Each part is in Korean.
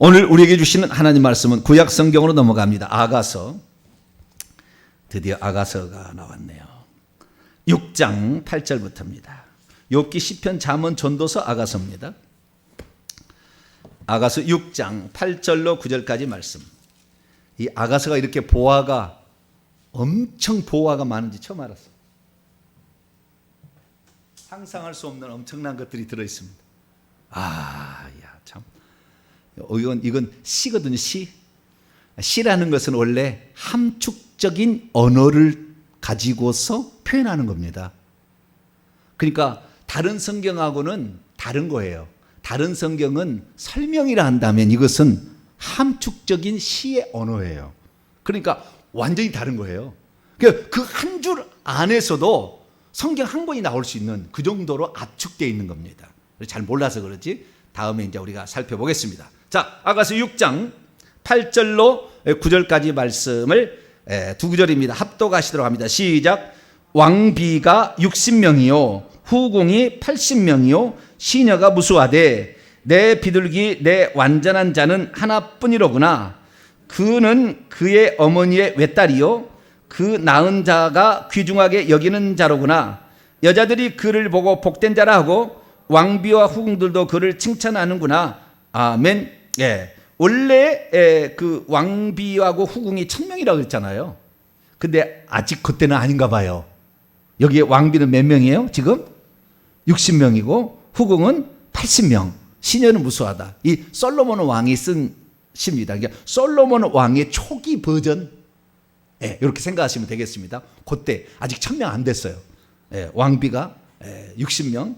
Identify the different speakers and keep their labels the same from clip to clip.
Speaker 1: 오늘 우리에게 주시는 하나님 말씀은 구약 성경으로 넘어갑니다. 아가서. 드디어 아가서가 나왔네요. 6장 8절부터입니다. 욥기, 시편, 잠언, 전도서, 아가서입니다. 아가서 6장 8절로 9절까지 말씀. 이 아가서가 이렇게 엄청 보화가 많은지 처음 알았어요. 상상할 수 없는 엄청난 것들이 들어있습니다. 참. 이건 시거든요, 시. 시라는 것은 원래 함축적인 언어를 가지고서 표현하는 겁니다. 그러니까 다른 성경하고는 다른 거예요. 다른 성경은 설명이라 한다면 이것은 함축적인 시의 언어예요. 그러니까 완전히 다른 거예요. 그 한 줄 안에서도 성경 한 권이 나올 수 있는 그 정도로 압축되어 있는 겁니다. 잘 몰라서 그렇지 다음에 이제 우리가 살펴보겠습니다. 자, 아가서 6장 8절로 9절까지 말씀을 두 구절입니다. 합독하시도록 합니다. 시작. 왕비가 60명이요 후궁이 80명이요 시녀가 무수하되 내 비둘기 내 완전한 자는 하나뿐이로구나. 그는 그의 어머니의 외딸이요 그 낳은 자가 귀중하게 여기는 자로구나. 여자들이 그를 보고 복된 자라 하고 왕비와 후궁들도 그를 칭찬하는구나. 아멘. 예. 원래 그 왕비하고 후궁이 1000명이라고 했잖아요. 근데 아직 그때는 아닌가 봐요. 여기에 왕비는 몇 명이에요? 지금 60명이고 후궁은 80명. 시녀는 무수하다. 이 솔로몬 왕이 쓴 시입니다. 그러니까 솔로몬 왕의 초기 버전, 이렇게 생각하시면 되겠습니다. 그때 아직 1000명 안 됐어요. 왕비가 60명,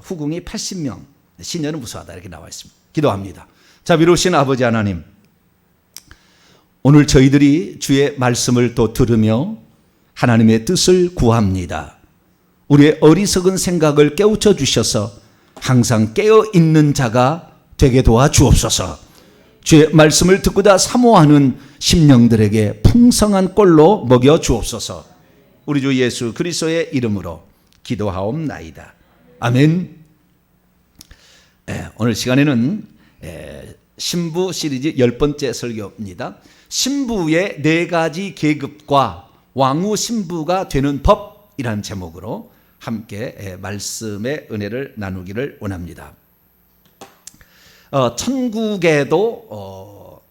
Speaker 1: 후궁이 80명, 시녀는 무수하다 이렇게 나와 있습니다. 기도합니다. 자, 미로우신 아버지 하나님, 오늘 저희들이 주의 말씀을 또 들으며 하나님의 뜻을 구합니다. 우리의 어리석은 생각을 깨우쳐 주셔서 항상 깨어있는 자가 되게 도와주옵소서. 주의 말씀을 듣고자 사모하는 심령들에게 풍성한 꼴로 먹여 주옵소서. 우리 주 예수 그리스도의 이름으로 기도하옵나이다. 아멘. 오늘 시간에는 신부 시리즈 10번째 설교입니다. 신부의 4가지 계급과 왕후 신부가 되는 법이라는 제목으로 함께 말씀의 은혜를 나누기를 원합니다. 천국에도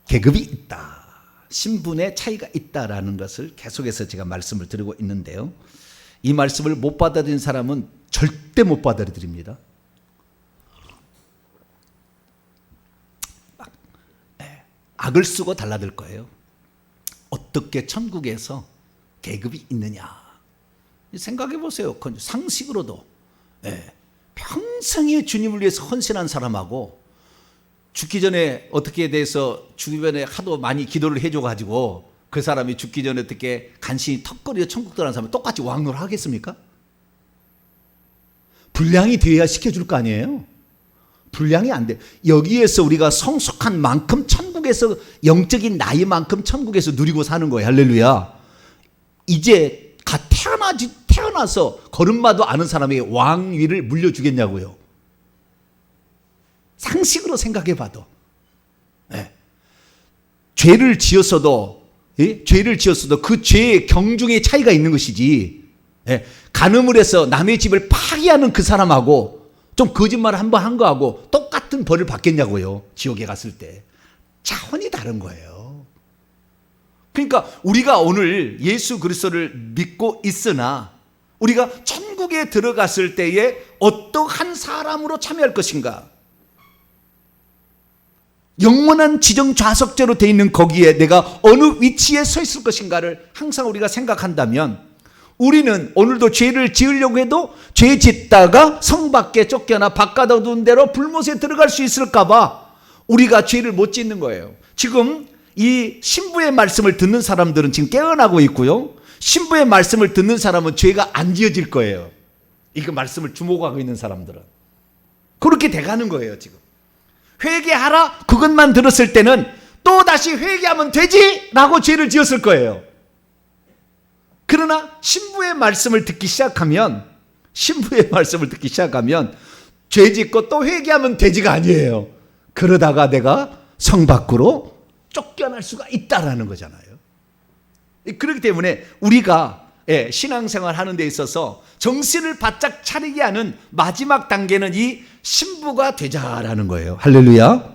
Speaker 1: 계급이 있다. 신분의 차이가 있다라는 것을 계속해서 제가 말씀을 드리고 있는데요. 이 말씀을 못 받아들인 사람은 절대 못 받아들입니다. 악을 쓰고 달라들 거예요. 어떻게 천국에서 계급이 있느냐. 생각해 보세요. 상식으로도 평생에 주님을 위해서 헌신한 사람하고 죽기 전에 어떻게 돼서 주변에 하도 많이 기도를 해줘가지고 그 사람이 죽기 전에 어떻게 간신히 턱걸이에 천국 들어가는 사람이 똑같이 왕노를 하겠습니까? 분량이 돼야 시켜줄 거 아니에요? 분량이 안 돼. 여기에서 우리가 성숙한 만큼 천국에서 영적인 나이만큼 천국에서 누리고 사는 거예요. 할렐루야. 이제 태어나서 걸음마도 아는 사람에게 왕위를 물려주겠냐고요. 상식으로 생각해 봐도. 죄를 지었어도 그 죄의 경중의 차이가 있는 것이지. 간음을 해서 남의 집을 파괴하는 그 사람하고 좀 거짓말 한 번 한 거하고 똑같은 벌을 받겠냐고요. 지옥에 갔을 때. 차원이 다른 거예요. 그러니까 우리가 오늘 예수 그리스도를 믿고 있으나 우리가 천국에 들어갔을 때에 어떠한 사람으로 참여할 것인가? 영원한 지정 좌석제로 되어 있는 거기에 내가 어느 위치에 서 있을 것인가를 항상 우리가 생각한다면 우리는 오늘도 죄를 지으려고 해도 죄 짓다가 성 밖에 쫓겨나 바깥어두운 대로 불못에 들어갈 수 있을까 봐 우리가 죄를 못 짓는 거예요. 지금 이 신부의 말씀을 듣는 사람들은 지금 깨어나고 있고요. 신부의 말씀을 듣는 사람은 죄가 안 지어질 거예요. 이거 말씀을 주목하고 있는 사람들은. 그렇게 돼가는 거예요, 지금. 회개하라 그것만 들었을 때는 또 다시 회개하면 되지 라고 죄를 지었을 거예요. 그러나 신부의 말씀을 듣기 시작하면 죄 짓고 또 회개하면 되지가 아니에요. 그러다가 내가 성 밖으로 쫓겨날 수가 있다라는 거잖아요. 그렇기 때문에 우리가 신앙생활 하는 데 있어서 정신을 바짝 차리게 하는 마지막 단계는 이 신부가 되자라는 거예요. 할렐루야.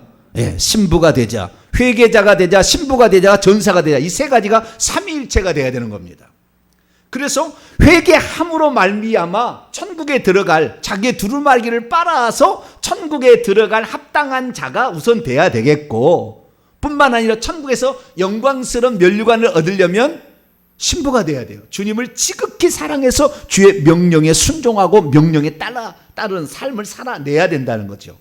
Speaker 1: 신부가 되자, 회개자가 되자, 신부가 되자, 전사가 되자, 이 세 가지가 삼위일체가 되어야 되는 겁니다. 그래서 회개함으로 말미암아 천국에 들어갈, 자기의 두루마기를 빨아서 천국에 들어갈 합당한 자가 우선 돼야 되겠고, 뿐만 아니라 천국에서 영광스러운 면류관을 얻으려면 신부가 돼야 돼요. 주님을 지극히 사랑해서 주의 명령에 순종하고 명령에 따르는 삶을 살아내야 된다는 거죠.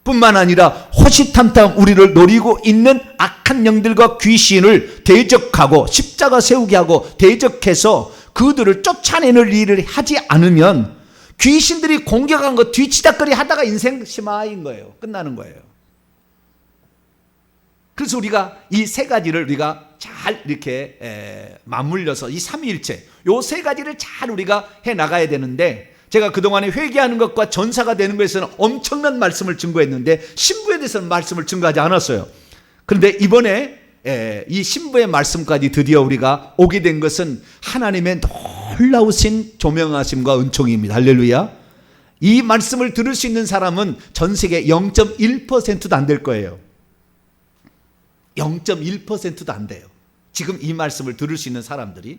Speaker 1: 뿐만 아니라 호시탐탐 우리를 노리고 있는 악한 영들과 귀신을 대적하고 십자가 세우게 하고 대적해서 그들을 쫓아내는 일을 하지 않으면 귀신들이 공격한 거 뒤치다거리 하다가 인생 심화인 거예요. 끝나는 거예요. 그래서 우리가 이 세 가지를 우리가 잘 이렇게 맞물려서 이 삼위일체, 요 세 가지를 잘 우리가 해 나가야 되는데, 제가 그동안에 회개하는 것과 전사가 되는 것에서는 엄청난 말씀을 증거했는데 신부에 대해서는 말씀을 증거하지 않았어요. 그런데 이번에 이 신부의 말씀까지 드디어 우리가 오게 된 것은 하나님의 놀라우신 조명하심과 은총입니다. 할렐루야. 이 말씀을 들을 수 있는 사람은 전 세계 0.1%도 안 될 거예요. 0.1%도 안 돼요. 지금 이 말씀을 들을 수 있는 사람들이.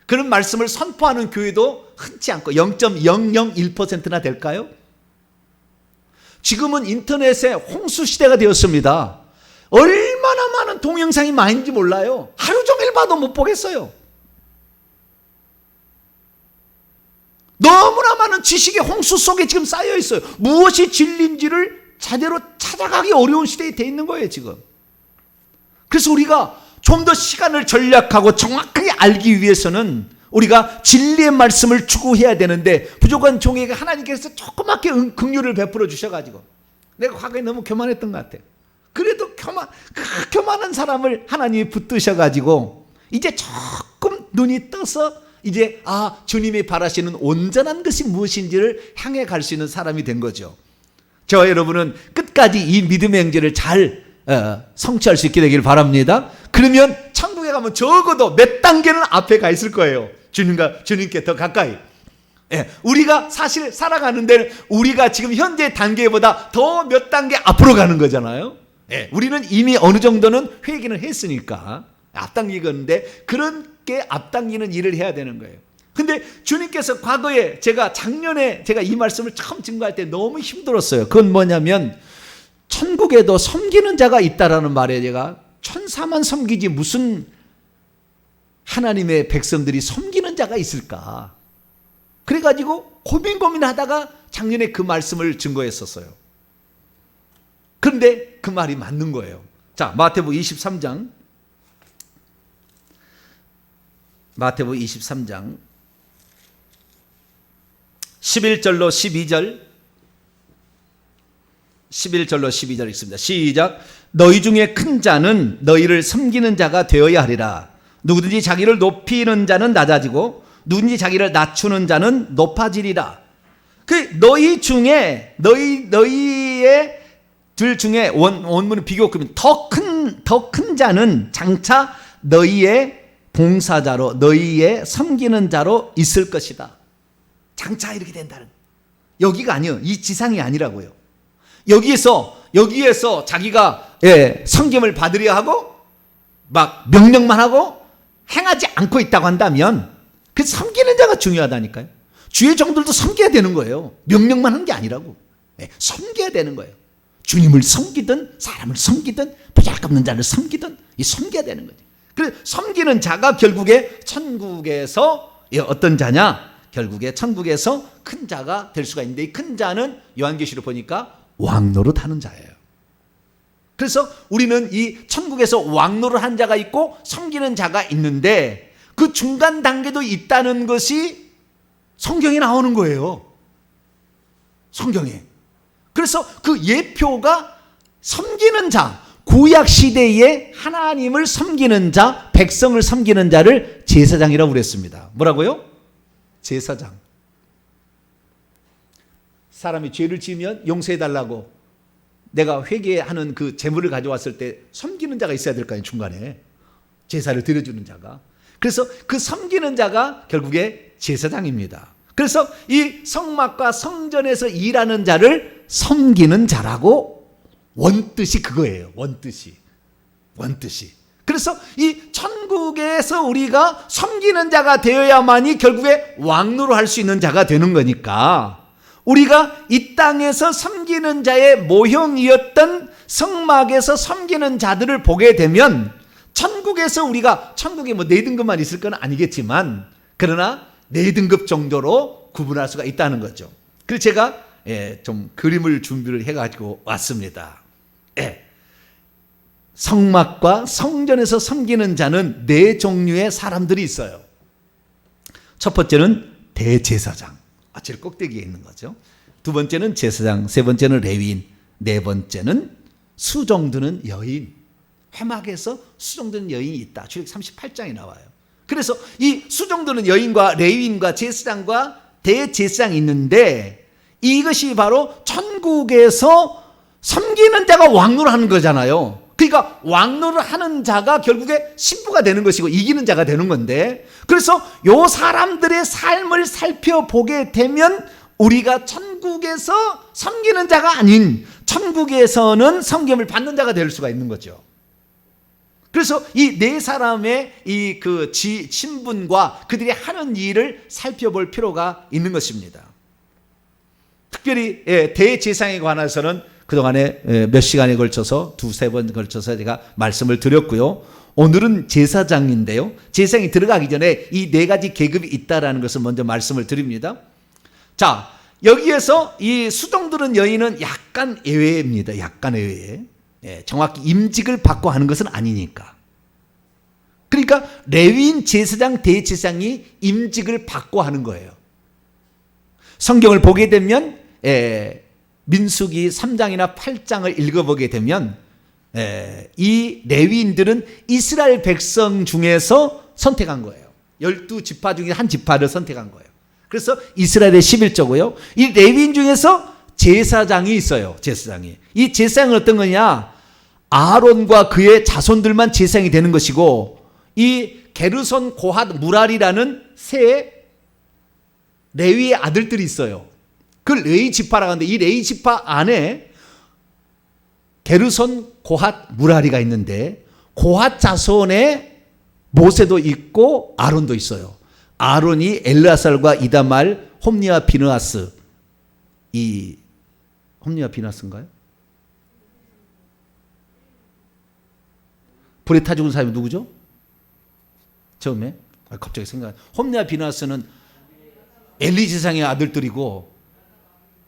Speaker 1: 그런 말씀을 선포하는 교회도 흔치 않고 0.001%나 될까요? 지금은 인터넷에 홍수 시대가 되었습니다. 얼마나 많은 동영상이 많은지 몰라요. 하루 종일 봐도 못 보겠어요. 너무나 많은 지식의 홍수 속에 지금 쌓여 있어요. 무엇이 진리인지를 제대로 찾아가기 어려운 시대에 돼 있는 거예요, 지금. 그래서 우리가 좀 더 시간을 전략하고 정확하게 알기 위해서는 우리가 진리의 말씀을 추구해야 되는데, 부족한 종에게 하나님께서 조그맣게 긍휼을 베풀어 주셔가지고, 내가 과거에 너무 교만했던 것 같아요. 그래도 교만한 사람을 하나님이 붙드셔가지고 이제 조금 눈이 떠서 이제 주님이 바라시는 온전한 것이 무엇인지를 향해 갈 수 있는 사람이 된 거죠. 저와 여러분은 끝까지 이 믿음의 행제를 잘 성취할 수 있게 되기를 바랍니다. 그러면 천국에 가면 적어도 몇 단계는 앞에 가 있을 거예요. 주님께 더 가까이. 우리가 사실 살아가는 데는 우리가 지금 현재 단계보다 더 몇 단계 앞으로 가는 거잖아요. 우리는 이미 어느 정도는 회개는 했으니까 앞당기건데, 그렇게 앞당기는 일을 해야 되는 거예요. 근데 주님께서 과거에 작년에 제가 이 말씀을 처음 증거할 때 너무 힘들었어요. 그건 뭐냐면, 천국에도 섬기는 자가 있다라는 말에 제가 천사만 섬기지 무슨 하나님의 백성들이 섬기는 자가 있을까? 그래가지고 고민하다가 작년에 그 말씀을 증거했었어요. 그런데 그 말이 맞는 거예요. 자, 마태복음 23장 11절로 12절 읽습니다. 시작. 너희 중에 큰 자는 너희를 섬기는 자가 되어야 하리라. 누구든지 자기를 높이는 자는 낮아지고 누구든지 자기를 낮추는 자는 높아지리라. 너희 중에 너희의 들 중에 원문의 비교급인 더 큰 자는 장차 너희의 봉사자로, 너희의 섬기는 자로 있을 것이다. 장차 이렇게 된다는, 여기가 아니요, 이 지상이 아니라고요. 여기에서 자기가 섬김을 받으려 하고 막 명령만 하고 행하지 않고 있다고 한다면 그 섬기는 자가 중요하다니까요. 주의 종들도 섬겨야 되는 거예요. 명령만 하는 게 아니라고. 섬겨야 되는 거예요. 주님을 섬기든 사람을 섬기든 보잘것없는 자를 섬기든 섬겨야 되는 거죠. 그래서 섬기는 자가 결국에 천국에서 어떤 자냐? 결국에 천국에서 큰 자가 될 수가 있는데, 이 큰 자는 요한계시록 보니까 왕노릇 하는 자예요. 그래서 우리는 이 천국에서 왕노릇 한 자가 있고 섬기는 자가 있는데, 그 중간 단계도 있다는 것이 성경에 나오는 거예요. 성경에. 그래서 그 예표가 섬기는 자, 구약 시대에 하나님을 섬기는 자, 백성을 섬기는 자를 제사장이라고 그랬습니다. 뭐라고요? 제사장. 사람이 죄를 지으면 용서해달라고 내가 회개하는 그 제물을 가져왔을 때 섬기는 자가 있어야 될 거 아니에요. 중간에 제사를 드려주는 자가. 그래서 그 섬기는 자가 결국에 제사장입니다. 그래서 이 성막과 성전에서 일하는 자를 섬기는 자라고, 원뜻이 그거예요. 원뜻이. 그래서 이 천국에서 우리가 섬기는 자가 되어야만이 결국에 왕노로 할 수 있는 자가 되는 거니까, 우리가 이 땅에서 섬기는 자의 모형이었던 성막에서 섬기는 자들을 보게 되면, 천국에서 우리가, 천국에 뭐 4등급만 있을 건 아니겠지만, 그러나 4등급 정도로 구분할 수가 있다는 거죠. 그래서 제가 좀 그림을 준비를 해가지고 왔습니다. 성막과 성전에서 섬기는 자는 4종류의 사람들이 있어요. 첫 번째는 대제사장, 제일 꼭대기에 있는 거죠. 두 번째는 제사장, 세 번째는 레위인, 네 번째는 수종드는 여인. 회막에서 수종드는 여인이 있다. 출애굽기 38장에 나와요. 그래서 이 수종드는 여인과 레위인과 제사장과 대제사장이 있는데, 이것이 바로 천국에서 섬기는 자가 왕노를 하는 거잖아요. 그러니까 왕노를 하는 자가 결국에 신부가 되는 것이고 이기는 자가 되는 건데, 그래서 요 사람들의 삶을 살펴보게 되면 우리가 천국에서 섬기는 자가 아닌 천국에서는 섬김을 받는 자가 될 수가 있는 거죠. 그래서 이 4사람의 이 그 신분과 그들이 하는 일을 살펴볼 필요가 있는 것입니다. 특별히 대제사장에 관해서는 그동안에 몇 시간에 걸쳐서 2-3번 걸쳐서 제가 말씀을 드렸고요. 오늘은 제사장인데요, 제사장이 들어가기 전에 이 4가지 계급이 있다라는 것을 먼저 말씀을 드립니다. 자, 여기에서 이 수종드는 여인은 약간 예외입니다. 약간 예외. 정확히 임직을 받고 하는 것은 아니니까. 그러니까 레위인, 제사장, 대제사장이 임직을 받고 하는 거예요. 성경을 보게 되면 민수기 3장이나 8장을 읽어보게 되면 이 레위인들은 이스라엘 백성 중에서 선택한 거예요. 12지파 중에 한 지파를 선택한 거예요. 그래서 이스라엘의 11조고요. 이 레위인 중에서 제사장이 있어요. 제사장이. 이 제사장은 어떤 거냐? 아론과 그의 자손들만 제사장이 되는 것이고, 이 게르손, 고핫, 무랄이라는 세 레위의 아들들이 있어요. 그 레위 지파라고 하는데, 이 레위 지파 안에 게르손, 고핫, 무라리가 있는데, 고핫 자손에 모세도 있고 아론도 있어요. 아론이 엘르아살과 이다말, 홈니와 비느하스. 이 홈니와 비느하스인가요? 불에 타 죽은 사람이 누구죠? 처음에 갑자기 생각. 홈니와 비느하스는 엘리 제사장의 아들들이고,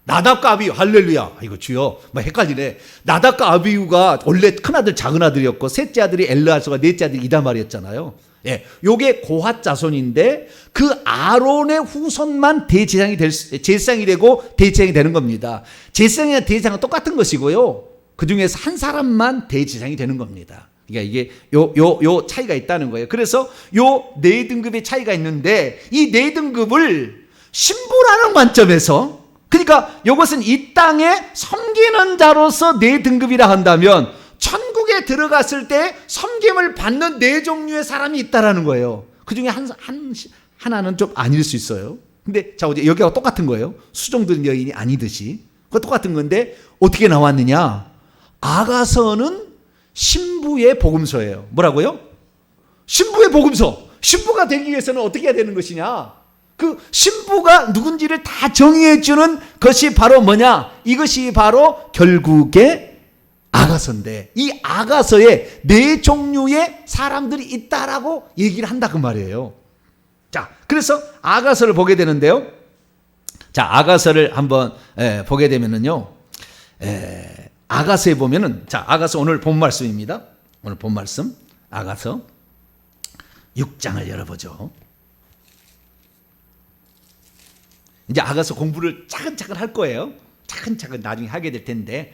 Speaker 1: 나답과 아비유, 할렐루야. 이거 주여, 헷갈리네. 나답과 아비유가 원래 큰아들, 작은아들이었고, 셋째 아들이 엘르아살과 넷째 아들이 이다말이었잖아요. 요게 고핫 자손인데, 그 아론의 후손만 대제사장이 제사장이 되고 대제사장이 되는 겁니다. 제사장이나 대제사장은 똑같은 것이고요. 그 중에서 한 사람만 대제사장이 되는 겁니다. 그러니까 이게 요 차이가 있다는 거예요. 그래서 요 4등급의 차이가 있는데, 이 4등급을 신부라는 관점에서, 그러니까 이것은 이 땅에 섬기는 자로서 4등급이라 한다면, 천국에 들어갔을 때 섬김을 받는 4종류의 사람이 있다라는 거예요. 그 중에 하나는 좀 아닐 수 있어요. 근데 자, 여기하고 똑같은 거예요. 수종드는 여인이 아니듯이. 그거 똑같은 건데, 어떻게 나왔느냐? 아가서는 신부의 복음서예요. 뭐라고요? 신부의 복음서. 신부가 되기 위해서는 어떻게 해야 되는 것이냐? 그 신부가 누군지를 다 정의해 주는 것이 바로 뭐냐? 이것이 바로 결국에 아가서인데, 이 아가서에 4종류의 사람들이 있다라고 얘기를 한다 그 말이에요. 자, 그래서 아가서를 보게 되는데요. 자, 아가서를 한번 보게 되면은요. 아가서에 보면은, 자, 아가서 오늘 본 말씀입니다. 오늘 본 말씀, 아가서 6장을 열어보죠. 이제 아가서 공부를 차근차근 할 거예요. 차근차근 나중에 하게 될 텐데,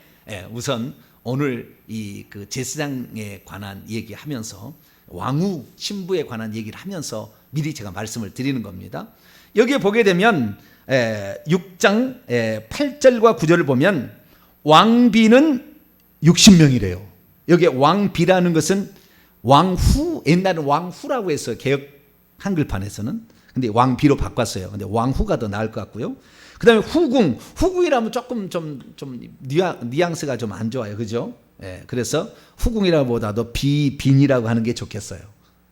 Speaker 1: 우선 오늘 이 그 제사장에 관한 얘기하면서, 왕후 신부에 관한 얘기를 하면서 미리 제가 말씀을 드리는 겁니다. 여기에 보게 되면 6장 8절과 9절을 보면, 왕비는 60명이래요. 여기 왕비라는 것은 왕후, 옛날에는 왕후라고 해서 개혁 한글판에서는, 근데 왕비로 바꿨어요. 근데 왕후가 더 나을 것 같고요. 그 다음에 후궁, 후궁이라면 조금 좀 뉘앙스가 좀 안 좋아요. 그죠? 예, 그래서 후궁이라보다도 비빈이라고 하는 게 좋겠어요.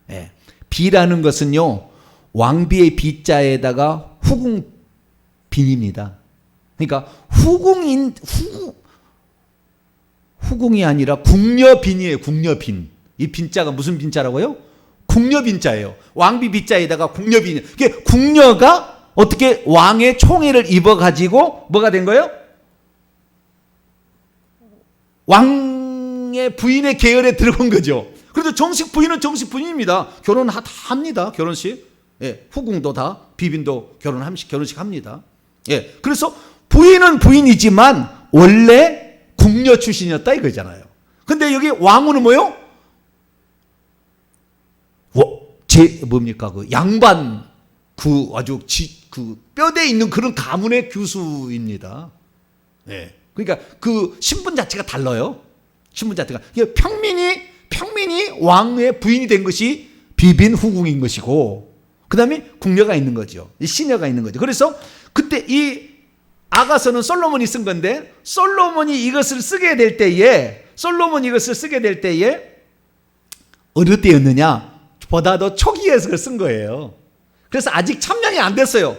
Speaker 1: 예, 비라는 것은요, 왕비의 비자에다가 후궁빈입니다. 그러니까 후궁이 아니라 궁녀빈이에요. 궁녀빈. 이 빈자가 무슨 빈자라고요? 궁녀빈자예요. 왕비 빈자에다가 궁녀빈. 이게 궁녀가 어떻게 왕의 총애를 입어가지고 뭐가 된 거예요? 왕의 부인의 계열에 들어온 거죠. 그래도 정식 부인은 정식 부인입니다. 결혼 다 합니다. 결혼식. 예, 후궁도 다, 비빈도 결혼식 합니다. 예, 그래서 부인은 부인이지만 원래 궁녀 출신이었다 이거잖아요. 근데 여기 왕후는 뭐요? 뭡니까? 그 양반, 아주 그 뼈대 있는 그런 가문의 교수입니다. 예. 그러니까 그 신분 자체가 달라요. 신분 자체가. 평민이 왕의 부인이 된 것이 비빈 후궁인 것이고, 그 다음에 궁녀가 있는 거죠. 시녀가 있는 거죠. 그래서 그때 이 아가서는 솔로몬이 쓴 건데, 솔로몬이 이것을 쓰게 될 때에 어느 때였느냐? 보다도 초기에 쓴 거예요. 그래서 아직 1000명이 안 됐어요.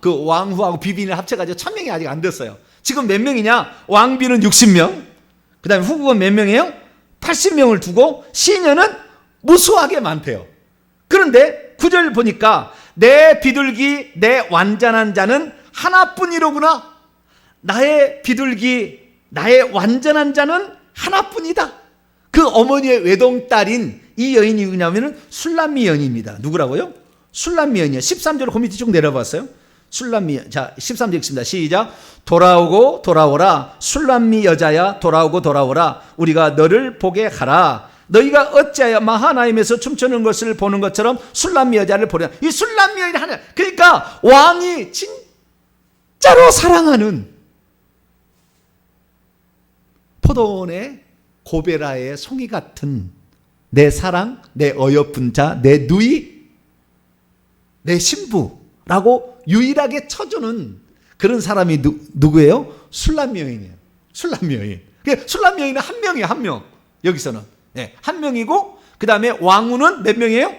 Speaker 1: 그 왕후하고 비빈을 합쳐가지고 1000명이 아직 안 됐어요. 지금 몇 명이냐? 왕비는 60명, 그 다음에 후궁은 몇 명이에요? 80명을 두고 시녀는 무수하게 많대요. 그런데 9절 보니까 내 비둘기, 내 완전한 자는 하나뿐이로구나. 나의 비둘기, 나의 완전한 자는 하나뿐이다. 그 어머니의 외동딸인 이 여인이 누구냐면 술람미 여인입니다. 누구라고요? 술람미 여인이요. 13절을 그 밑에 쭉 내려봤어요. 술람미, 자 13절 읽습니다. 시작. 돌아오고 돌아오라. 술람미 여자야 돌아오고 돌아오라. 우리가 너를 보게 하라. 너희가 어찌하여 마하나임에서 춤추는 것을 보는 것처럼 술람미 여자를 보려. 이 술람미 여인이 하나. 그러니까 왕이 진짜로 사랑하는 포도원의 고베라의 송이 같은 내 사랑, 내 어여쁜 자, 내 누이, 내 신부라고 유일하게 쳐주는 그런 사람이 누구예요? 술람미 여인이에요. 술람미 여인. 술람미 여인은 한 명이에요. 한 명. 여기서는. 네, 한 명이고, 그 다음에 왕후는 몇 명이에요?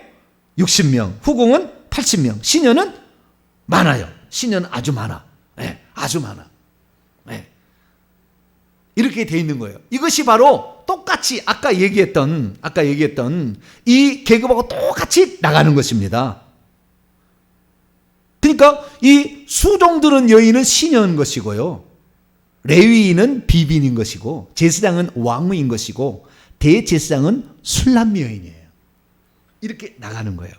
Speaker 1: 60명. 후궁은 80명. 시녀는 많아요. 시녀는 아주 많아. 네, 아주 많아. 네. 이렇게 돼 있는 거예요. 이것이 바로 똑같이 아까 얘기했던 이 계급하고 똑같이 나가는 것입니다. 그러니까 이 수종드는 여인은 시녀인 것이고요, 레위인은 비빈인 것이고, 제사장은 왕후인 것이고, 대제사장은 술람미 여인이에요. 이렇게 나가는 거예요.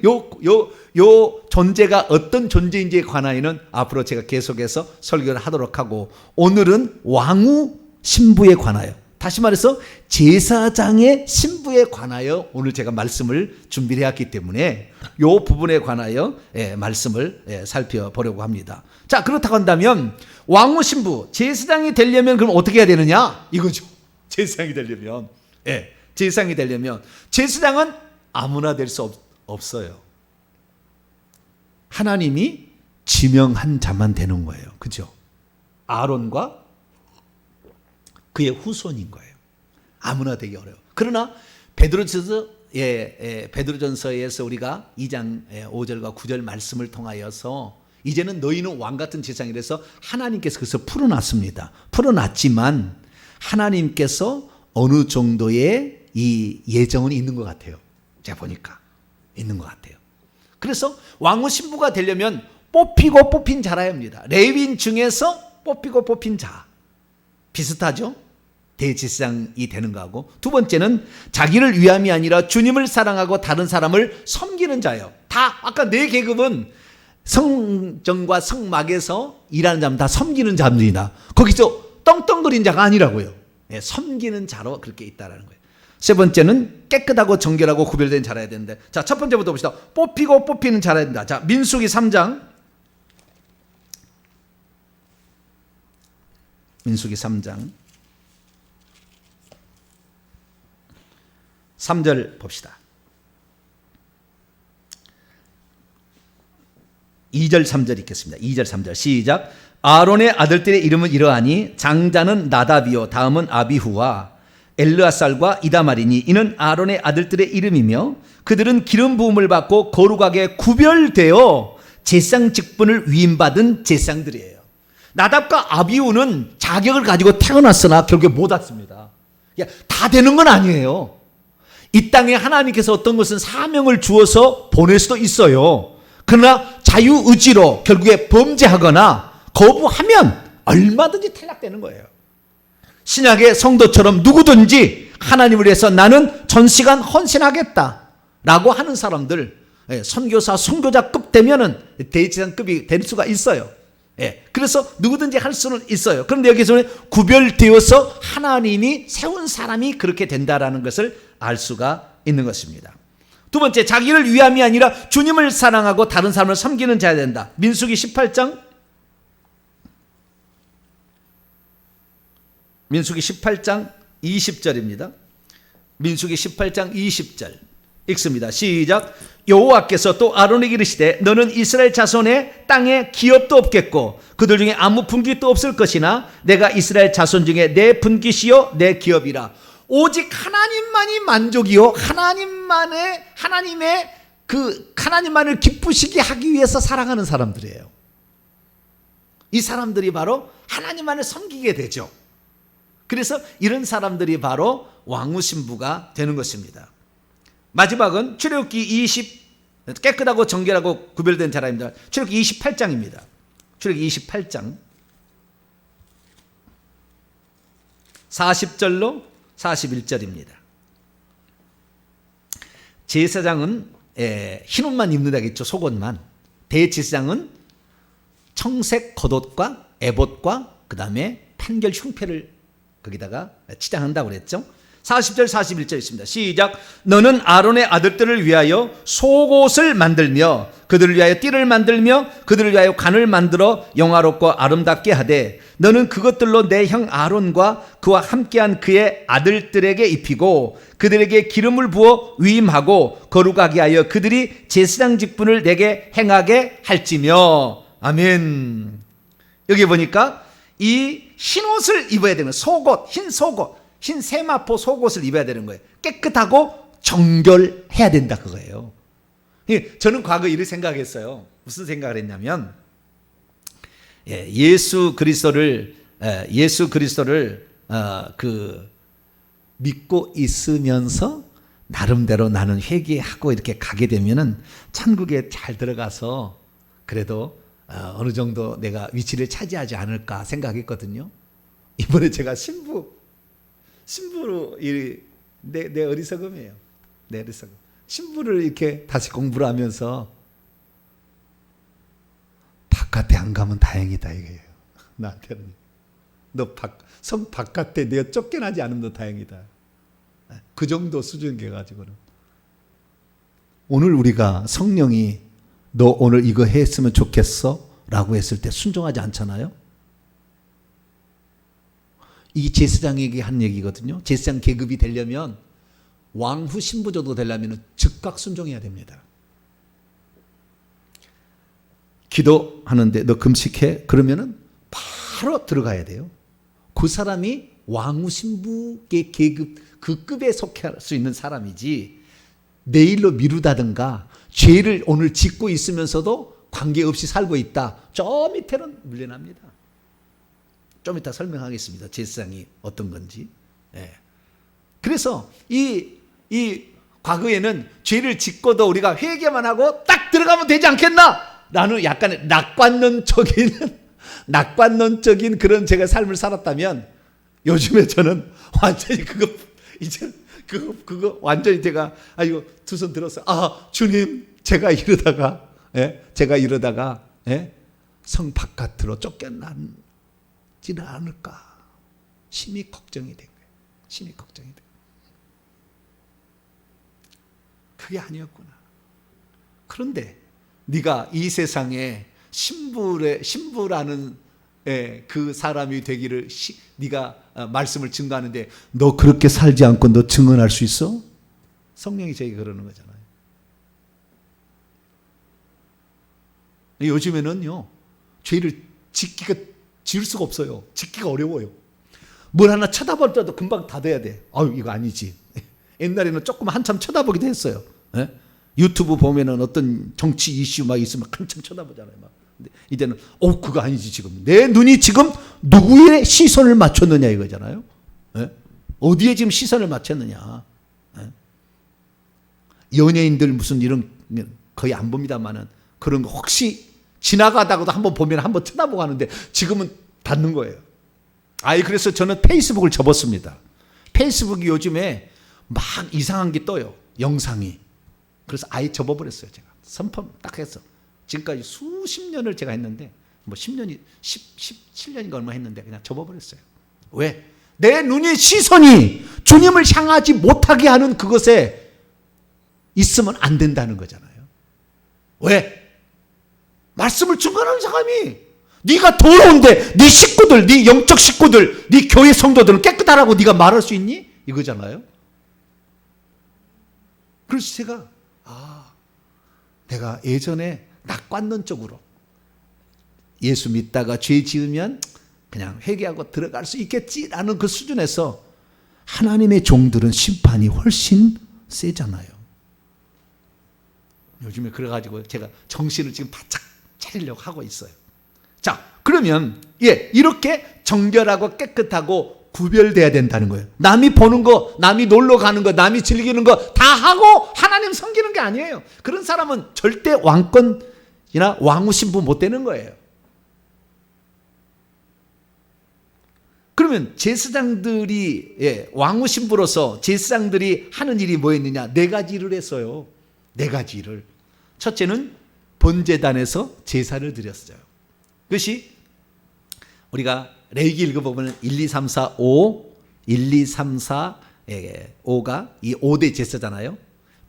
Speaker 1: 요 존재가 어떤 존재인지에 관하여는 앞으로 제가 계속해서 설교를 하도록 하고, 오늘은 왕후 신부에 관하여, 다시 말해서 제사장의 신부에 관하여 오늘 제가 말씀을 준비를 해왔기 때문에 이 부분에 관하여 말씀을 살펴보려고 합니다. 자, 그렇다고 한다면 왕후 신부, 제사장이 되려면 그럼 어떻게 해야 되느냐? 이거죠. 제사장이 되려면. 제사장이 되려면 제사장은 아무나 될 수 없어요. 하나님이 지명한 자만 되는 거예요. 그죠? 아론과 그의 후손인 거예요. 아무나 되기 어려워. 그러나 베드로전서에서 우리가 2장 5절과 9절 말씀을 통하여서 이제는 너희는 왕 같은 제사장이라서 하나님께서 그것을 풀어놨습니다. 풀어놨지만 하나님께서 어느 정도의 이 예정은 있는 것 같아요. 제가 보니까 있는 것 같아요. 그래서 왕후 신부가 되려면 뽑히고 뽑힌 자라야 합니다. 레위인 중에서 뽑히고 뽑힌 자. 비슷하죠? 대제사장이 되는 거하고, 두 번째는 자기를 위함이 아니라 주님을 사랑하고 다른 사람을 섬기는 자예요. 다 아까 네 계급은 성전과 성막에서 일하는 자면 다 섬기는 자입니다. 거기서 떵떵거린 자가 아니라고요. 섬기는 자로 그렇게 있다라는 거예요. 세 번째는 깨끗하고 정결하고 구별된 자라야 되는데, 자, 첫 번째부터 봅시다. 뽑히고 뽑히는 자라야 된다. 자, 민수기 3장. 민수기 3장. 3절 봅시다. 2절 3절 읽겠습니다. 2절 3절 시작. 아론의 아들들의 이름은 이러하니 장자는 나답이요 다음은 아비후와 엘르아살과 이다말이니 이는 아론의 아들들의 이름이며 그들은 기름 부음을 받고 거룩하게 구별되어 제사장 직분을 위임받은 제사장들이에요. 나답과 아비후는 자격을 가지고 태어났으나 결국에 못 왔습니다. 다 되는 건 아니에요. 이 땅에 하나님께서 어떤 것은 사명을 주어서 보낼 수도 있어요. 그러나 자유의지로 결국에 범죄하거나 거부하면 얼마든지 탈락되는 거예요. 신약의 성도처럼 누구든지 하나님을 위해서 나는 전시간 헌신하겠다 라고 하는 사람들, 선교사, 선교자급 되면은 대제사장급이 될 수가 있어요. 그래서 누구든지 할 수는 있어요. 그런데 여기서는 구별되어서 하나님이 세운 사람이 그렇게 된다라는 것을 알 수가 있는 것입니다. 두 번째, 자기를 위함이 아니라 주님을 사랑하고 다른 사람을 섬기는 자야 된다. 민수기 18장 20절입니다. 민수기 18장 20절 읽습니다. 시작. 여호와께서 또 아론에게 이르시되 너는 이스라엘 자손의 땅에 기업도 없겠고 그들 중에 아무 분깃도 없을 것이나 내가 이스라엘 자손 중에 내 분깃이요 내 기업이라. 오직 하나님만이 만족이요 하나님만을 기쁘시게 하기 위해서 살아가는 사람들이에요. 이 사람들이 바로 하나님만을 섬기게 되죠. 그래서 이런 사람들이 바로 왕후 신부가 되는 것입니다. 마지막은 출애굽기 20 깨끗하고 정결하고 구별된 자라입니다. 출애굽기 28장입니다. 출애굽기 28장 40절로 41절입니다. 제사장은 흰 옷만 입는다겠죠. 속옷만. 대제사장은 청색 겉옷과 에봇과 그 다음에 판결 흉패를 거기다가 치장한다고 그랬죠. 40절 41절 있습니다. 시작. 너는 아론의 아들들을 위하여 속옷을 만들며 그들을 위하여 띠를 만들며 그들을 위하여 관을 만들어 영화롭고 아름답게 하되 너는 그것들로 내 형 아론과 그와 함께한 그의 아들들에게 입히고 그들에게 기름을 부어 위임하고 거룩하게 하여 그들이 제사장 직분을 내게 행하게 할지며. 아멘. 여기 보니까 이 흰옷을 입어야 되는 속옷, 흰 속옷, 흰 세마포 속옷을 입어야 되는 거예요. 깨끗하고 정결해야 된다 그거예요. 저는 과거 이렇게 생각했어요. 무슨 생각을 했냐면 예수 그리스도를 믿고 있으면서 나름대로 나는 회개하고 이렇게 가게 되면은 천국에 잘 들어가서 그래도 어느 정도 내가 위치를 차지하지 않을까 생각했거든요. 이번에 제가 신부로 내 어리석음이에요. 내 어리석음. 신부를 이렇게 다시 공부를 하면서 바깥에 안 가면 다행이다 이거예요. 나한테는 성 바깥에 내가 쫓겨나지 않으면 너 다행이다. 그 정도 수준 돼가지고는 오늘 우리가 성령이 너 오늘 이거 했으면 좋겠어? 라고 했을 때 순종하지 않잖아요. 이 제사장에게 한 얘기거든요. 제사장 계급이 되려면 왕후 신부 정도 되려면 즉각 순종해야 됩니다. 기도하는데 너 금식해? 그러면은 바로 들어가야 돼요. 그 사람이 왕후 신부의 계급 그 급에 속할 수 있는 사람이지 내일로 미루다든가 죄를 오늘 짓고 있으면서도 관계없이 살고 있다. 저 밑에는 물려납니다. 좀 이따 설명하겠습니다. 제사장이 어떤 건지. 그래서 이 과거에는 죄를 짓고도 우리가 회개만 하고 딱 들어가면 되지 않겠나? 라는 약간의 낙관론적인 그런 제가 삶을 살았다면 요즘에 저는 완전히 그거 완전히 제가 이거 두 손 들었어요. 주님, 제가 이러다가 성 바깥으로 쫓겨나지는 않을까 심히 걱정이 된 거예요. 심히 걱정이 된 거예요. 그게 아니었구나. 그런데 네가 이 세상에 신부라는 그 사람이 되기를 네가 말씀을 증거하는데 너 그렇게 살지 않고 너 증언할 수 있어? 성령이 저에게 그러는 거잖아요. 요즘에는요, 죄를 지을 수가 없어요. 짓기가 어려워요. 뭘 하나 쳐다볼 때도 금방 닫아야 돼. 아유, 이거 아니지. 옛날에는 조금 한참 쳐다보기도 했어요. 예? 유튜브 보면은 어떤 정치 이슈 막 있으면 한참 쳐다보잖아요. 막. 근데 이제는 그거 아니지 지금. 내 눈이 지금 누구의 시선을 맞췄느냐 이거잖아요. 예? 어디에 지금 시선을 맞췄느냐. 예? 연예인들 무슨 이런 거의 안 봅니다만은 그런 거 혹시 지나가다가도 한번 보면 한번 쳐다보고 하는데 지금은 닫는 거예요. 그래서 저는 페이스북을 접었습니다. 페이스북이 요즘에 막 이상한 게 떠요. 영상이. 그래서 아예 접어버렸어요. 제가 선포 딱 해서 지금까지 수십 년을 제가 했는데 뭐 10년이 17년인가 얼마 했는데 그냥 접어버렸어요. 왜? 내 눈의 시선이 주님을 향하지 못하게 하는 그것에 있으면 안 된다는 거잖아요. 왜? 말씀을 증거하는 사람이 네가 더러운데 네 식구들, 네 영적 식구들, 네 교회 성도들은 깨끗하라고 네가 말할 수 있니? 이거잖아요. 그래서 제가 내가 예전에 낙관론적으로 예수 믿다가 죄 지으면 그냥 회개하고 들어갈 수 있겠지라는 그 수준에서 하나님의 종들은 심판이 훨씬 세잖아요. 요즘에 그래가지고 제가 정신을 지금 바짝 차리려고 하고 있어요. 자, 그러면 이렇게 정결하고 깨끗하고 구별돼야 된다는 거예요. 남이 보는 거, 남이 놀러 가는 거, 남이 즐기는 거 다 하고 하나님 섬기는 게 아니에요. 그런 사람은 절대 왕권이나 왕후 신부 못 되는 거예요. 그러면 제사장들이 왕후 신부로서 제사장들이 하는 일이 뭐였느냐? 4가지를 했어요. 4가지를. 첫째는 번제단에서 제사를 드렸어요. 그것이 우리가 레위기 읽어보면 1, 2, 3, 4, 5, 1, 2, 3, 4, 5가 이 5대 제사잖아요.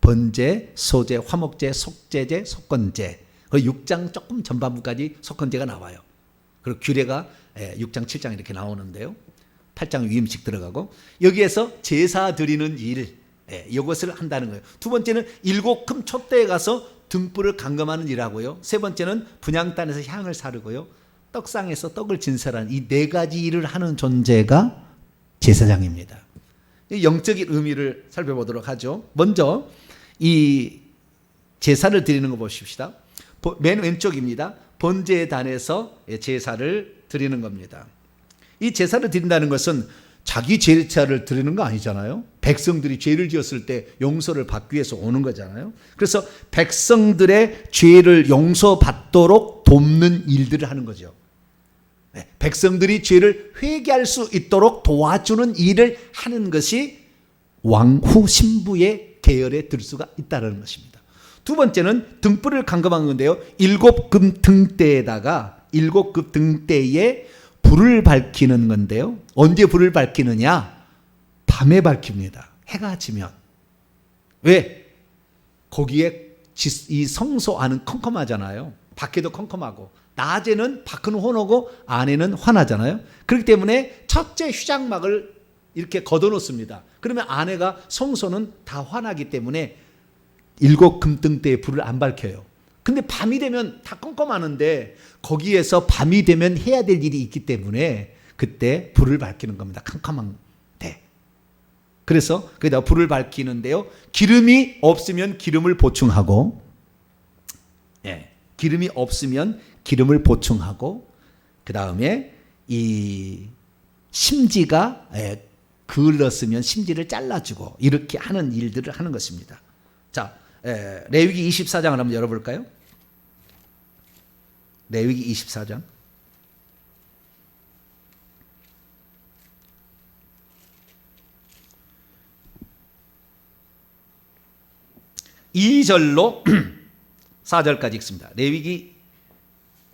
Speaker 1: 번제, 소제, 화목제, 속제제, 속건제. 그리고 6장 조금 전반부까지 속건제가 나와요. 그리고 규례가 6장, 7장 이렇게 나오는데요. 8장 위임식 들어가고 여기에서 제사 드리는 일, 이것을 한다는 거예요. 두 번째는 7금 촛대에 가서 등불을 감금하는 일하고요. 세 번째는 분향단에서 향을 사르고요. 떡상에서 떡을 진설하는 이 4가지 일을 하는 존재가 제사장입니다. 영적인 의미를 살펴보도록 하죠. 먼저 이 제사를 드리는 거 보십시다. 맨 왼쪽입니다. 번제단에서 제사를 드리는 겁니다. 이 제사를 드린다는 것은 자기 제사를 드리는 거 아니잖아요. 백성들이 죄를 지었을 때 용서를 받기 위해서 오는 거잖아요. 그래서 백성들의 죄를 용서받도록 돕는 일들을 하는 거죠. 백성들이 죄를 회개할 수 있도록 도와주는 일을 하는 것이 왕후 신부의 계열에 들 수가 있다는 것입니다. 두 번째는 등불을 감금한 건데요. 7금 등대에다가 7금 등대에 불을 밝히는 건데요. 언제 불을 밝히느냐? 밤에 밝힙니다. 해가 지면. 왜? 거기에 이 성소 안은 컴컴하잖아요. 밖에도 컴컴하고 낮에는 밖은 환하고 안에는 환하잖아요. 그렇기 때문에 첫째 휘장막을 이렇게 걷어놓습니다. 그러면 안에가 성소는 다 환하기 때문에 7금등대에 불을 안 밝혀요. 근데 밤이 되면 다 컴컴하는데 거기에서 밤이 되면 해야 될 일이 있기 때문에 그때 불을 밝히는 겁니다. 캄캄한데. 그래서 거기다 불을 밝히는데요. 기름이 없으면 기름을 보충하고, 기름이 없으면 기름을 보충하고, 그 다음에 이 심지가 그을렀으면 심지를 잘라주고 이렇게 하는 일들을 하는 것입니다. 자, 레위기 24장을 한번 열어볼까요? 레위기 24장. (2절로) 4절까지 읽습니다. 레위기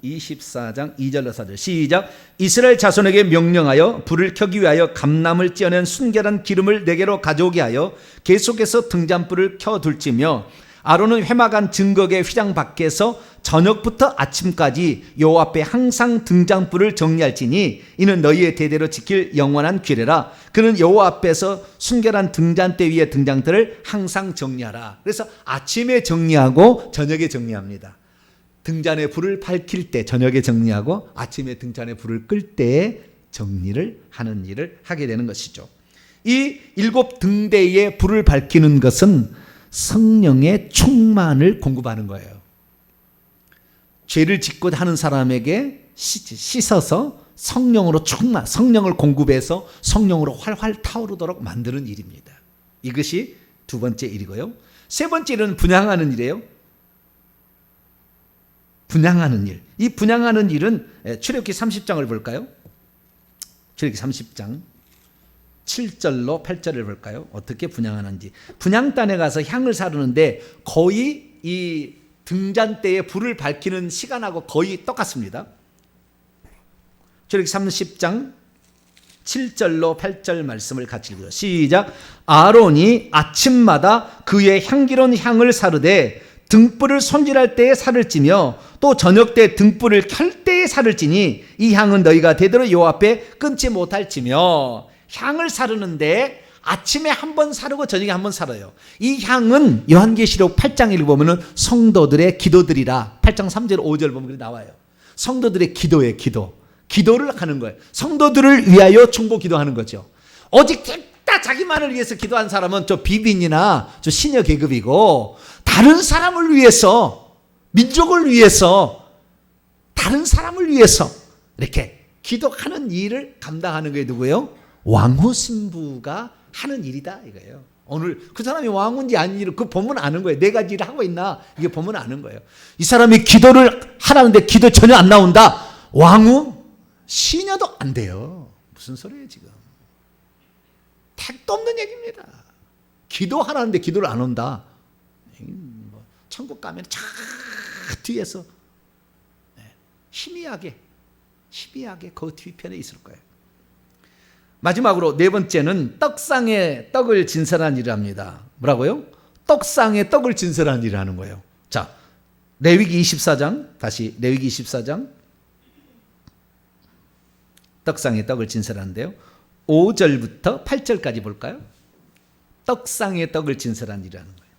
Speaker 1: 24장 2절로 4절 시작. 이스라엘 자손에게 명령하여 불을 켜기 위하여 감람을 찌어낸 순결한 기름을 4개로 가져오게 하여 계속해서 등잔불을 켜둘지며 아론은 회막안 증거계 휘장 밖에서 저녁부터 아침까지 여호와 앞에 항상 등잔불을 정리할지니 이는 너희의 대대로 지킬 영원한 규례라. 그는 여호와 앞에서 순결한 등잔대 위에 등잔대를 항상 정리하라. 그래서 아침에 정리하고 저녁에 정리합니다. 등잔에 불을 밝힐 때 저녁에 정리하고 아침에 등잔에 불을 끌 때에 정리를 하는 일을 하게 되는 것이죠. 이 7 등대에 불을 밝히는 것은 성령의 충만을 공급하는 거예요. 죄를 짓고 하는 사람에게 씻어서 성령으로 충만, 성령을 공급해서 성령으로 활활 타오르도록 만드는 일입니다. 이것이 두 번째 일이고요. 세 번째 일은 분향하는 일이에요. 분향하는 일. 이 분향하는 일은 출애굽기 30장을 볼까요? 출애굽기 30장 7절로 8절을 볼까요? 어떻게 분향하는지. 분향단에 가서 향을 사르는데 거의 이 등잔대에 불을 밝히는 시간하고 거의 똑같습니다. 출애굽기 30장 7절로 8절 말씀을 같이 읽어요. 시작. 아론이 아침마다 그의 향기로운 향을 사르되 등불을 손질할 때에 살을 찌며 또 저녁 때 등불을 켤 때에 살을 찌니 이 향은 너희가 대대로 여호와 앞에 끊지 못할지며. 향을 사르는데 아침에 한 번 사르고 저녁에 한 번 사르요. 이 향은 요한계시록 8장을 보면 성도들의 기도들이라 8장 3절 5절 보면 나와요. 성도들의 기도예요. 기도를 하는 거예요. 성도들을 위하여 충고 기도하는 거죠. 오직 다 자기만을 위해서 기도한 사람은 저 비빈이나 저 시녀 계급이고, 다른 사람을 위해서, 민족을 위해서, 다른 사람을 위해서 이렇게 기도하는 일을 감당하는 게 누구예요? 왕후 신부가 하는 일이다 이거예요. 오늘 그 사람이 왕후인지 아닌지 그 보면 아는 거예요. 네 가지 일을 하고 있나 이게 보면 아는 거예요. 이 사람이 기도를 하라는데 기도 전혀 안 나온다. 왕후 시녀도 안 돼요. 무슨 소리예요 지금? 택도 없는 얘기입니다. 기도하라는데 기도를 안 온다. 천국 가면 저 뒤에서 희미하게 그 뒤편에 있을 거예요. 마지막으로 네 번째는 떡상에 떡을 진설한 일을 합니다. 뭐라고요? 떡상에 떡을 진설한 일을 하는 거예요. 자, 레위기 24장, 다시 레위기 24장. 떡상에 떡을 진설하는데요. 5절부터 8절까지 볼까요? 떡상에 떡을 진설한 일을 하는 거예요.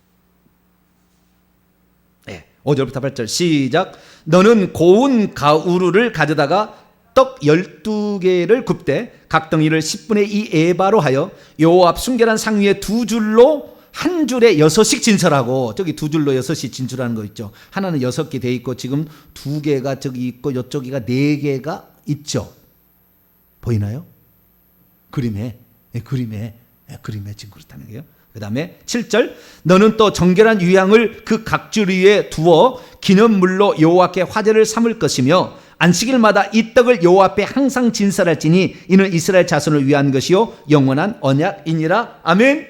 Speaker 1: 네, 5절부터 8절 시작. 너는 고운 가우루를 가져다가 떡 12개를 굽되 각 덩이를 10분의 2 에바로 하여 여호와 앞 순결한 상 위에 두 줄로 한 줄에 6씩 진설하고, 저기 두 줄로 6씩 진출하는 거 있죠. 하나는 6개 돼 있고 지금 2개가 저기 있고 이쪽이가 4개가 있죠. 보이나요? 그림에 지금 그렇다는 거예요. 그 다음에 7절. 너는 또 정결한 유향을 그 각줄 위에 두어 기념물로 여호와께 화제를 삼을 것이며 안식일마다 이 떡을 여호와 앞에 항상 진설할지니 이는 이스라엘 자손을 위한 것이요 영원한 언약이니라. 아멘.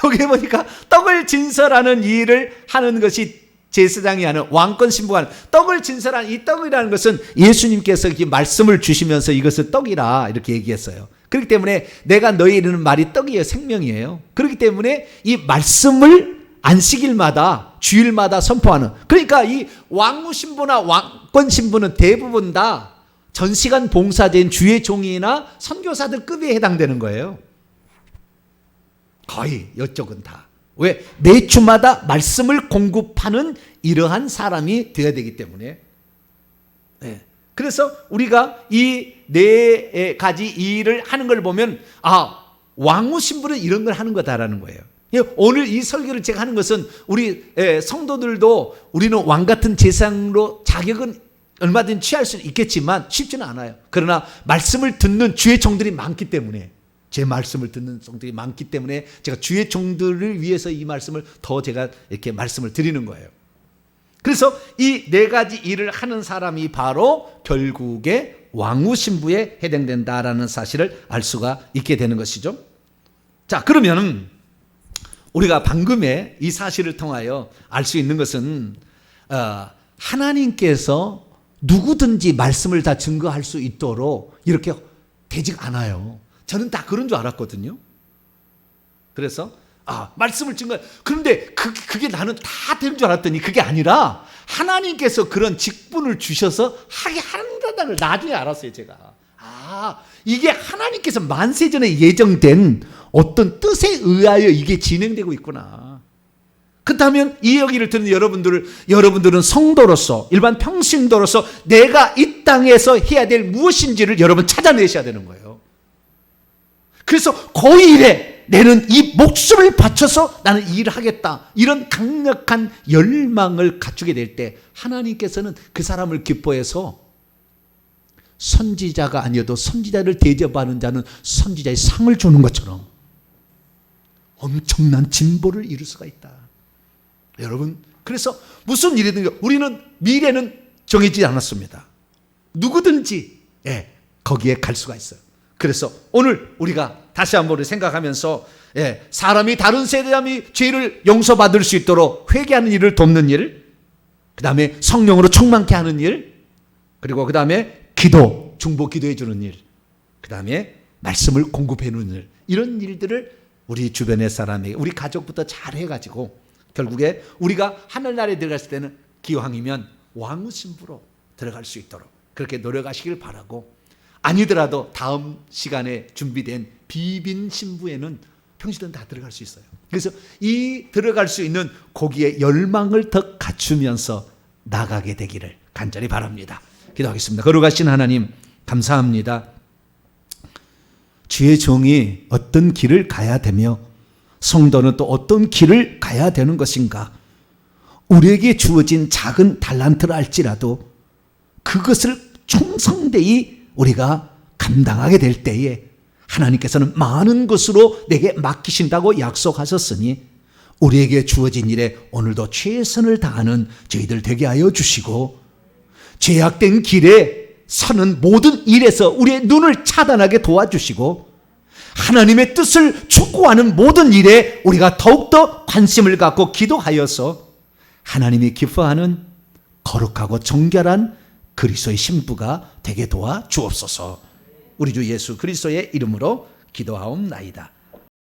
Speaker 1: 여기 보니까 떡을 진설하는 일을 하는 것이 제사장이 하는, 왕권 신부가 하는 떡을 진설한 이 떡이라는 것은 예수님께서 이 말씀을 주시면서 이것을 떡이라 이렇게 얘기했어요. 그렇기 때문에 내가 너희에게 이르는 말이 떡이에요. 생명이에요. 그렇기 때문에 이 말씀을 안식일마다 주일마다 선포하는, 그러니까 이 왕후 신부나 왕권 신부는 대부분 다 전시간 봉사자인 주의 종이나 선교사들 급에 해당되는 거예요. 거의 이쪽은 다. 왜? 매주마다 말씀을 공급하는 이러한 사람이 되어야 되기 때문에. 네. 그래서 우리가 이 네 가지 일을 하는 걸 보면 왕후 신부는 이런 걸 하는 거다라는 거예요. 오늘 이 설교를 제가 하는 것은 우리 성도들도 우리는 왕 같은 제사장으로 자격은 얼마든지 취할 수 있겠지만 쉽지는 않아요. 그러나 말씀을 듣는 주의 종들이 많기 때문에, 제 말씀을 듣는 성도들이 많기 때문에 제가 주의 종들을 위해서 이 말씀을 더 제가 이렇게 말씀을 드리는 거예요. 그래서 이 네 가지 일을 하는 사람이 바로 결국에 왕후 신부에 해당된다라는 사실을 알 수가 있게 되는 것이죠. 자, 그러면 우리가 방금의 이 사실을 통하여 알 수 있는 것은 하나님께서 누구든지 말씀을 다 증거할 수 있도록 이렇게 되지 않아요. 저는 다 그런 줄 알았거든요. 그래서 말씀을 증거. 그런데 그게 나는 다 되는 줄 알았더니 그게 아니라 하나님께서 그런 직분을 주셔서 하게 한다는 걸 나중에 알았어요, 제가. 이게 하나님께서 만세전에 예정된 어떤 뜻에 의하여 이게 진행되고 있구나. 그렇다면 이 얘기를 듣는 여러분들은 성도로서, 일반 평신도로서 내가 이 땅에서 해야 될 무엇인지를 여러분 찾아내셔야 되는 거예요. 그래서 그 일에 나는 이 목숨을 바쳐서 나는 이 일을 하겠다, 이런 강력한 열망을 갖추게 될 때 하나님께서는 그 사람을 기뻐해서 선지자가 아니어도 선지자를 대접하는 자는 선지자의 상을 주는 것처럼 엄청난 진보를 이룰 수가 있다. 여러분, 그래서 무슨 일이든 우리는 미래는 정해지지 않았습니다. 누구든지 거기에 갈 수가 있어요. 그래서 오늘 우리가 다시 한번 생각하면서 사람이 다른 사람이 죄를 용서받을 수 있도록 회개하는 일을 돕는 일, 그 다음에 성령으로 충만케 하는 일, 그리고 그 다음에 기도, 중보 기도해 주는 일, 그 다음에 말씀을 공급해 주는 일, 이런 일들을 우리 주변의 사람에게, 우리 가족부터 잘 해가지고 결국에 우리가 하늘나라에 들어갔을 때는 기왕이면 왕후 신부로 들어갈 수 있도록 그렇게 노력하시길 바라고, 아니더라도 다음 시간에 준비된 비빈 신부에는 평신도는 다 들어갈 수 있어요. 그래서 이 들어갈 수 있는 거기에 열망을 더 갖추면서 나가게 되기를 간절히 바랍니다. 기도하겠습니다. 거룩하신 하나님, 감사합니다. 주의 종이 어떤 길을 가야 되며 성도는 또 어떤 길을 가야 되는 것인가, 우리에게 주어진 작은 달란트를 알지라도 그것을 충성되이 우리가 감당하게 될 때에 하나님께서는 많은 것으로 내게 맡기신다고 약속하셨으니 우리에게 주어진 일에 오늘도 최선을 다하는 저희들 되게 하여 주시고, 죄악된 길에 서는 모든 일에서 우리의 눈을 차단하게 도와주시고, 하나님의 뜻을 촉구하는 모든 일에 우리가 더욱더 관심을 갖고 기도하여서 하나님이 기뻐하는 거룩하고 정결한 그리스도의 신부가 되게 도와 주옵소서. 우리 주 예수 그리스도의 이름으로 기도하옵나이다.